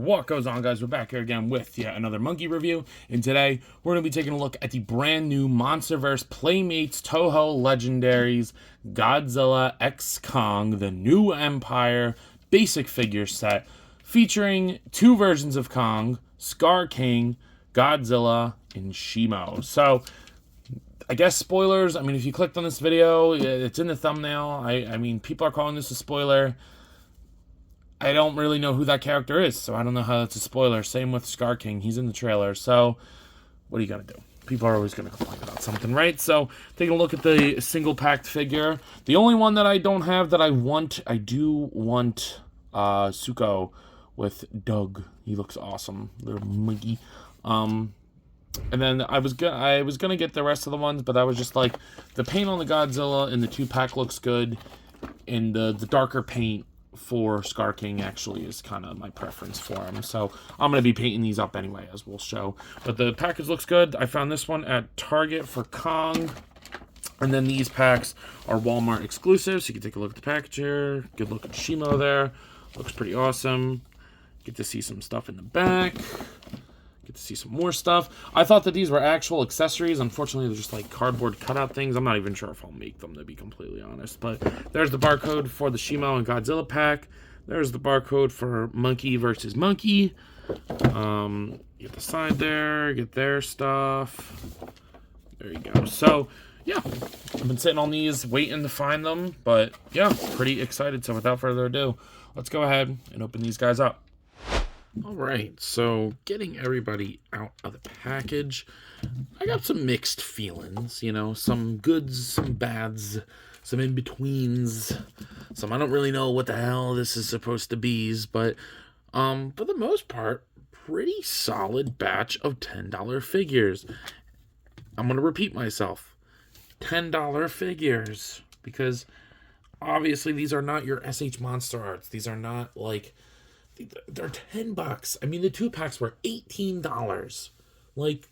What goes on, guys? We're back here again with yet another monkey review, and today we're going to be taking a look at the brand new MonsterVerse Playmates Toho Legendaries Godzilla X Kong, the New Empire basic figure set, featuring two versions of Kong, Scarking, Godzilla, and Shimo. So, I guess spoilers. I mean, if you clicked on this video, it's in the thumbnail. I mean, people are calling this a spoiler. I don't really know who that character is, so I don't know how that's a spoiler. Same with Scarking. He's in the trailer, so what are you going to do? People are always going to complain about something, right? So, taking a look at the single-packed figure. The only one that I don't have that I do want Suko with Doug. He looks awesome. Little monkey. And then I was gonna get the rest of the ones, but I was just like, the paint on the Godzilla in the 2-pack looks good, and the darker paint for Scarking actually is kind of my preference for him. So I'm going to be painting these up anyway, as we'll show. But the package looks good. I found this one at Target for Kong. And then these packs are Walmart exclusive, so you can take a look at the package here. Good look at Shimo there. Looks pretty awesome. Get to see some stuff in the back. Get to see some more stuff. I thought that these were actual accessories. Unfortunately, they're just like cardboard cutout things. I'm not even sure if I'll make them, to be completely honest. But there's the barcode for the Shimo and Godzilla pack. There's the barcode for Monkey versus Monkey. Get the side there. Get their stuff. There you go. So, yeah. I've been sitting on these, waiting to find them. But, yeah, pretty excited. So, without further ado, let's go ahead and open these guys up. Alright, so getting everybody out of the package, I got some mixed feelings, you know, some goods, some bads, some in-betweens, some I don't really know what the hell this is supposed to be, but for the most part, pretty solid batch of $10 figures. I'm going to repeat myself, $10 figures, because obviously these are not your SH Monster Arts. These are not like... They're $10. I mean, the 2-packs were $18. Like,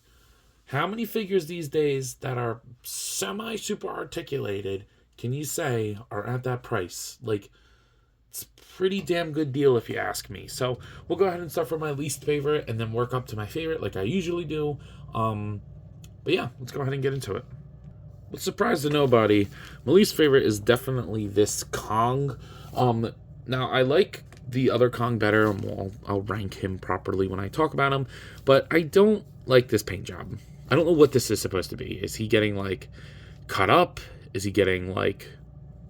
how many figures these days that are semi-super articulated can you say are at that price? Like, it's a pretty damn good deal if you ask me. So, we'll go ahead and start from my least favorite and then work up to my favorite like I usually do. But yeah, let's go ahead and get into it. But surprise to nobody, my least favorite is definitely this Kong. Now, I like the other Kong better. I'll rank him properly when I talk about him, but I don't like this paint job. I don't know what this is supposed to be. Is he getting like cut up? Is he getting like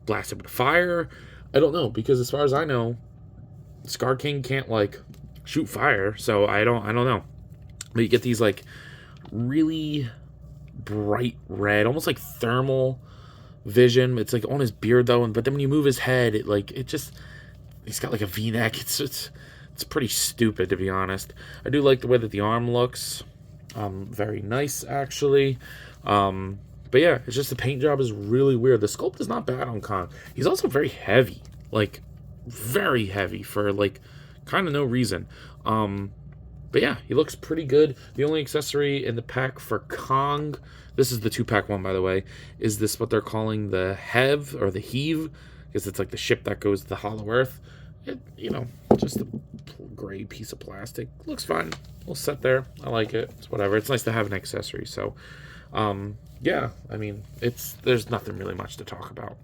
blasted with fire? I don't know, because as far as I know, Scarking can't like shoot fire, so I don't know. But you get these like really bright red, almost like thermal vision. It's like on his beard though, but then when you move his head, he's got like a V-neck. It's pretty stupid, to be honest. I do like the way that the arm looks. Very nice, actually. But yeah, it's just the paint job is really weird. The sculpt is not bad on Kong. He's also very heavy. Like, very heavy for, like, kind of no reason. But yeah, he looks pretty good. The only accessory in the pack for Kong, this is the 2-pack one, by the way, is this what they're calling the Hev, or the Heave, because it's like the ship that goes to the Hollow Earth. Just a gray piece of plastic. Looks fine. We'll sit there. I like it. It's whatever. It's nice to have an accessory. So, yeah, I mean, there's nothing really much to talk about.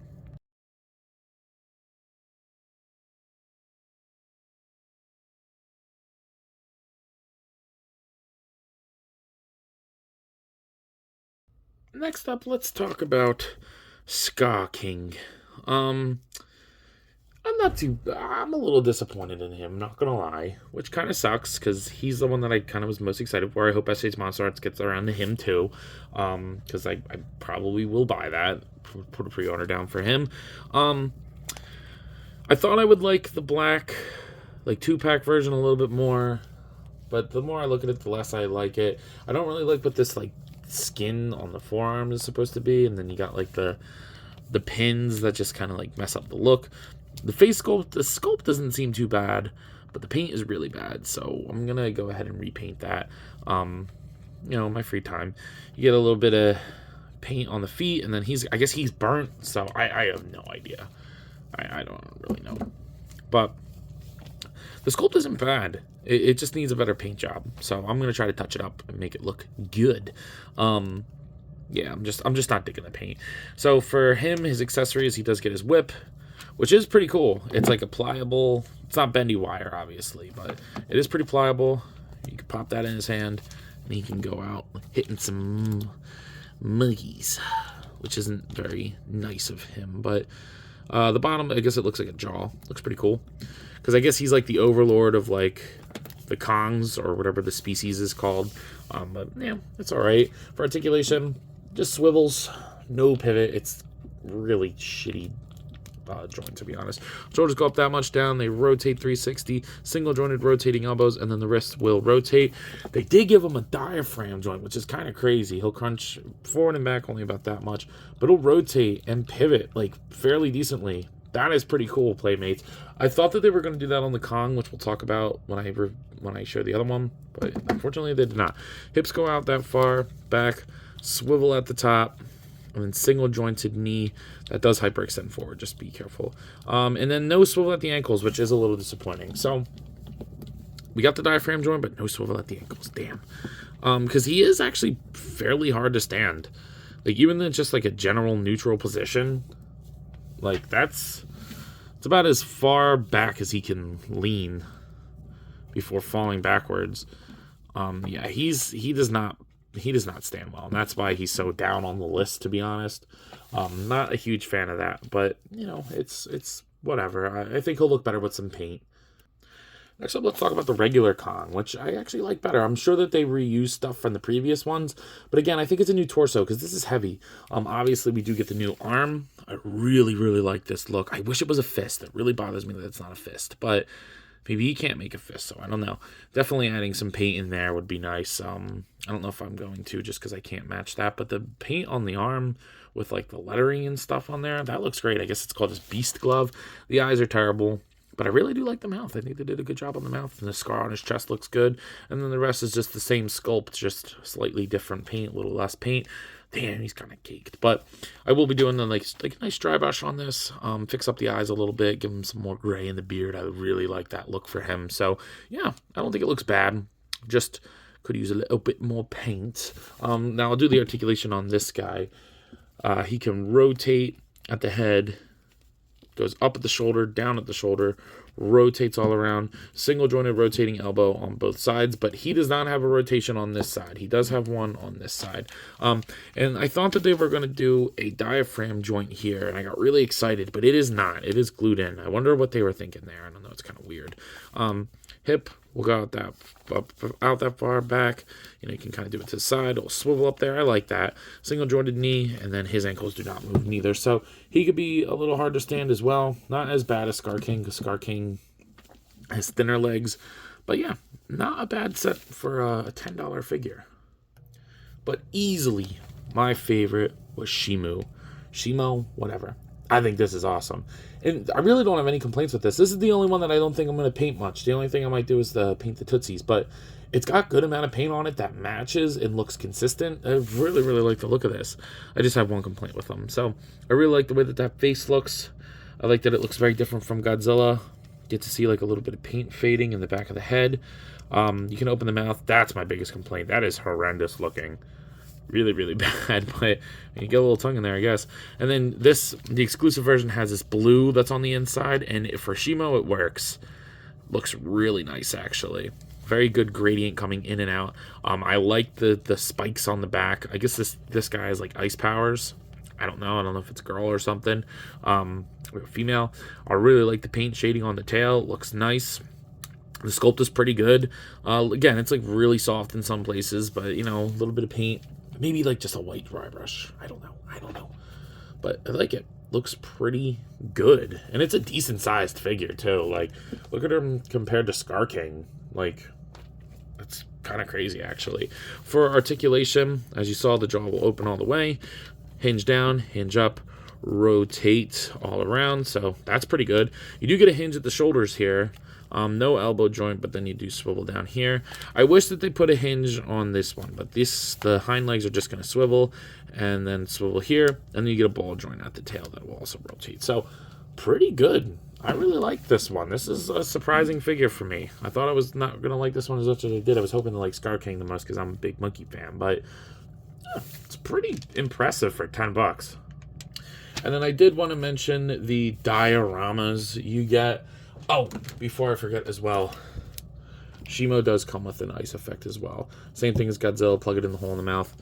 Next up, let's talk about Scarking. I'm a little disappointed in him, not gonna lie, which kind of sucks, because he's the one that I kind of was most excited for. I hope SH Monster Arts gets around to him too, because I probably will buy that, put a pre-order down for him. I thought I would like the black, like 2-pack version a little bit more, but the more I look at it, the less I like it. I don't really like what this like skin on the forearm is supposed to be, and then you got like the pins that just kind of like mess up the look. The face sculpt, the sculpt doesn't seem too bad, but the paint is really bad, so I'm gonna go ahead and repaint that. My free time. You get a little bit of paint on the feet, and then I guess he's burnt, so I have no idea. I don't really know. But the sculpt isn't bad. It just needs a better paint job. So I'm going to try to touch it up and make it look good. Yeah, I'm just not digging the paint. So for him, his accessories, he does get his whip, which is pretty cool. It's like a pliable, it's not bendy wire, obviously, but it is pretty pliable. You can pop that in his hand, and he can go out hitting some muggies, which isn't very nice of him. But the bottom, I guess it looks like a jaw. Looks pretty cool. Because I guess he's like the overlord of like the Kongs or whatever the species is called. But yeah, it's all right. For articulation, just swivels, no pivot. It's really shitty joint, to be honest. Shoulders go up that much down. They rotate 360, single jointed rotating elbows, and then the wrist will rotate. They did give him a diaphragm joint, which is kind of crazy. He'll crunch forward and back only about that much, but he'll rotate and pivot like fairly decently. That is pretty cool, Playmates. I thought that they were going to do that on the Kong, which we'll talk about when I show the other one, but unfortunately they did not. Hips go out that far, back, swivel at the top, and then single jointed knee. That does hyperextend forward, just be careful. And then no swivel at the ankles, which is a little disappointing. So we got the diaphragm joint, but no swivel at the ankles. Damn. Because he is actually fairly hard to stand. Like, even in just like a general neutral position, like it's about as far back as he can lean before falling backwards. Yeah, he does not stand well, and that's why he's so down on the list, to be honest. Not a huge fan of that, but you know, it's whatever. I think he'll look better with some paint. Next up, let's talk about the regular Kong, which I actually like better. I'm sure that they reuse stuff from the previous ones, but again, I think it's a new torso because this is heavy. Obviously, we do get the new arm. I really, really like this look. I wish it was a fist. It really bothers me that it's not a fist, but maybe you can't make a fist, so I don't know. Definitely adding some paint in there would be nice. I don't know if I'm going to just because I can't match that, but the paint on the arm with like the lettering and stuff on there, that looks great. I guess it's called his Beast Glove. The eyes are terrible, but I really do like the mouth. I think they did a good job on the mouth, and the scar on his chest looks good. And then the rest is just the same sculpt, just slightly different paint, a little less paint. Damn, he's kind of caked. But I will be doing the like a nice dry brush on this, fix up the eyes a little bit, give him some more gray in the beard. I really like that look for him. So yeah, I don't think it looks bad. Just could use a little bit more paint. Now I'll do the articulation on this guy. He can rotate at the head, goes up at the shoulder, down at the shoulder, rotates all around, single jointed rotating elbow on both sides, but he does not have a rotation on this side. He does have one on this side. And I thought that they were going to do a diaphragm joint here, and I got really excited, but it is not. It is glued in. I wonder what they were thinking there. I don't know. It's kind of weird. Hip will go out that far back. You know, you can kind of do it to the side. It'll swivel up there. I like that. Single jointed knee, and then his ankles do not move neither. So he could be a little hard to stand as well. Not as bad as Scarking, because Scarking has thinner legs. But yeah, not a bad set for a $10 figure. But easily my favorite was Shimo. Shimo, whatever. I think this is awesome. And I really don't have any complaints with this. This is the only one that I don't think I'm going to paint much. The only thing I might do is paint the Tootsies. But it's got good amount of paint on it that matches and looks consistent. I really, really like the look of this. I just have one complaint with them. So I really like the way that face looks. I like that it looks very different from Godzilla. Get to see like a little bit of paint fading in the back of the head. You can open the mouth. That's my biggest complaint. That is horrendous looking. Really, really bad, but you get a little tongue in there, I guess. And then the exclusive version has this blue that's on the inside, and for Shimo, it works. Looks really nice, actually. Very good gradient coming in and out. I like the spikes on the back. I guess this guy has like ice powers. I don't know if it's a girl or something, or a female. I really like the paint shading on the tail. It looks nice. The sculpt is pretty good. Again, it's like really soft in some places, but you know, a little bit of paint. Maybe like just a white dry brush. I don't know. But I like it. Looks pretty good. And it's a decent sized figure too. Like, look at him compared to Scarking. Like, that's kind of crazy actually. For articulation, as you saw, the jaw will open all the way. Hinge down, hinge up, rotate all around. So that's pretty good. You do get a hinge at the shoulders here. No elbow joint, but then you do swivel down here. I wish that they put a hinge on this one, but the hind legs are just going to swivel and then swivel here, and then you get a ball joint at the tail that will also rotate. So pretty good. I really like this one. This is a surprising figure for me. I thought I was not going to like this one as much as I did. I was hoping to like Scarking the most because I'm a big monkey fan, but it's pretty impressive for $10. And then I did want to mention the dioramas you get. Oh, before I forget as well, Shimo does come with an ice effect as well. Same thing as Godzilla, plug it in the hole in the mouth.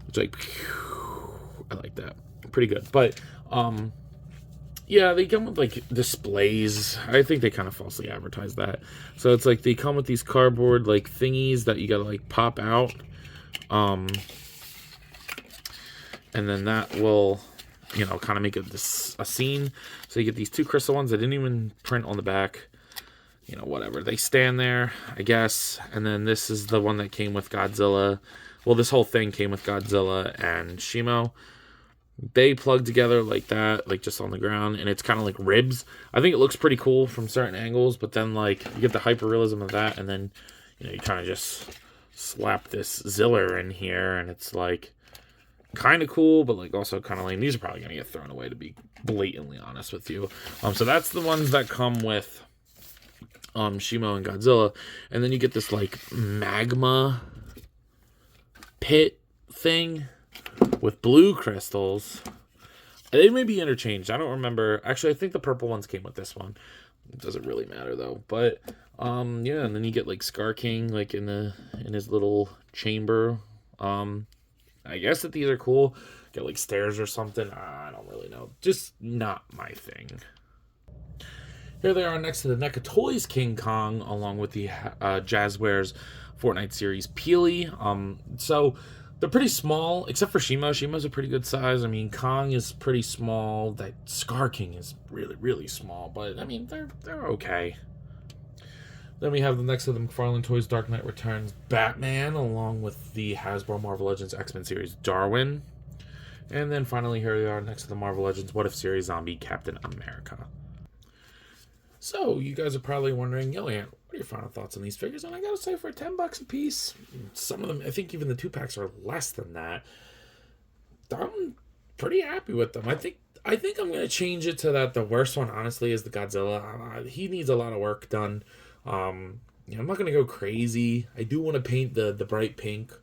It's like, I like that. Pretty good. But, yeah, they come with, like, displays. I think they kind of falsely advertise that. So it's like they come with these cardboard, like, thingies that you gotta, like, pop out. And then that will, you know, kind of make a scene. So you get these 2 crystal ones. I didn't even print on the back. You know, whatever. They stand there, I guess. And then this is the one that came with Godzilla. Well, this whole thing came with Godzilla and Shimo. They plug together like that, like just on the ground, and it's kind of like ribs. I think it looks pretty cool from certain angles, but then like you get the hyperrealism of that, and then you know you kind of just slap this Ziller in here, and it's like kind of cool, but like also kind of lame. These are probably gonna get thrown away, to be blatantly honest with you. So that's the ones that come with Shimo and Godzilla, and then you get this like magma pit thing with blue crystals. They may be interchanged. I don't remember. Actually, I think the purple ones came with this one. It doesn't really matter though. But yeah, and then you get like Scarking like in his little chamber. I guess that these are cool. Get like stairs or something. I don't really know. Just not my thing. Here they are next to the NECA Toys King Kong, along with the Jazzwares Fortnite series Peely. So they're pretty small, except for Shimo. Shimo's a pretty good size. I mean, Kong is pretty small. That Scarking is really, really small. But, I mean, they're okay. Then we have the next to the McFarlane Toys Dark Knight Returns Batman, along with the Hasbro Marvel Legends X-Men series Darwin. And then finally, here they are next to the Marvel Legends What If series Zombie Captain America. So, you guys are probably wondering, yo, Ant, what are your final thoughts on these figures? And I gotta say, for $10 a piece, some of them, I think even the 2-packs are less than that. I'm pretty happy with them. I think I'm gonna change it to that. The worst one, honestly, is the Godzilla. He needs a lot of work done. You know, I'm not gonna go crazy. I do want to paint the bright pink.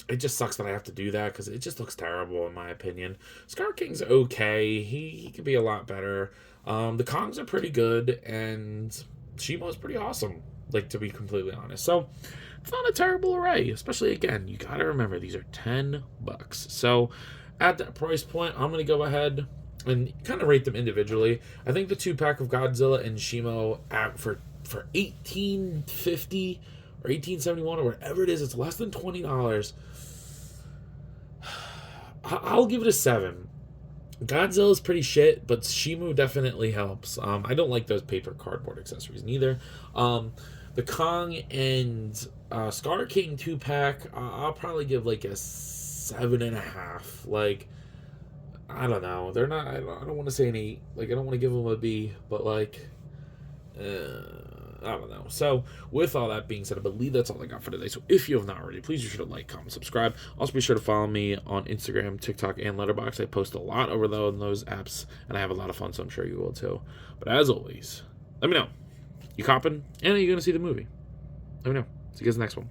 It just sucks that I have to do that because it just looks terrible in my opinion. Scarking's okay. He could be a lot better. The Kongs are pretty good, and Shimo's pretty awesome, like, to be completely honest. So, it's not a terrible array, especially, again, you gotta remember, these are $10. So, at that price point, I'm gonna go ahead and kind of rate them individually. I think the 2-pack of Godzilla and Shimo for $18.50 or $18.71 or whatever it is, it's less than $20. I'll give it a 7. Godzilla's pretty shit, but Shimo definitely helps. I don't like those paper cardboard accessories neither. The Kong and Scarking 2-pack, I'll probably give like a 7.5. Like, I don't know. They're not. I don't want to say an 8. Like, I don't want to give them a B, but like, I don't know. So, with all that being said, I believe that's all I got for today. So, if you have not already, please be sure to like, comment, subscribe. Also, be sure to follow me on Instagram, TikTok, and Letterboxd. I post a lot over those apps, and I have a lot of fun, so I'm sure you will too. But as always, let me know. You copping? And are you going to see the movie? Let me know. See you guys next one.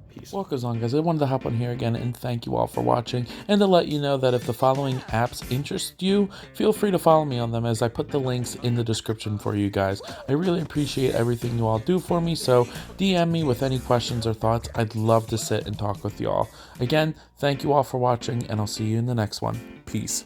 Peace. What goes on, guys? I wanted to hop on here again and thank you all for watching, and to let you know that if the following apps interest you, feel free to follow me on them, as I put the links in the description for you guys. I really appreciate everything you all do for me, so DM me with any questions or thoughts. I'd love to sit and talk with you all. Again, thank you all for watching, and I'll see you in the next one. Peace.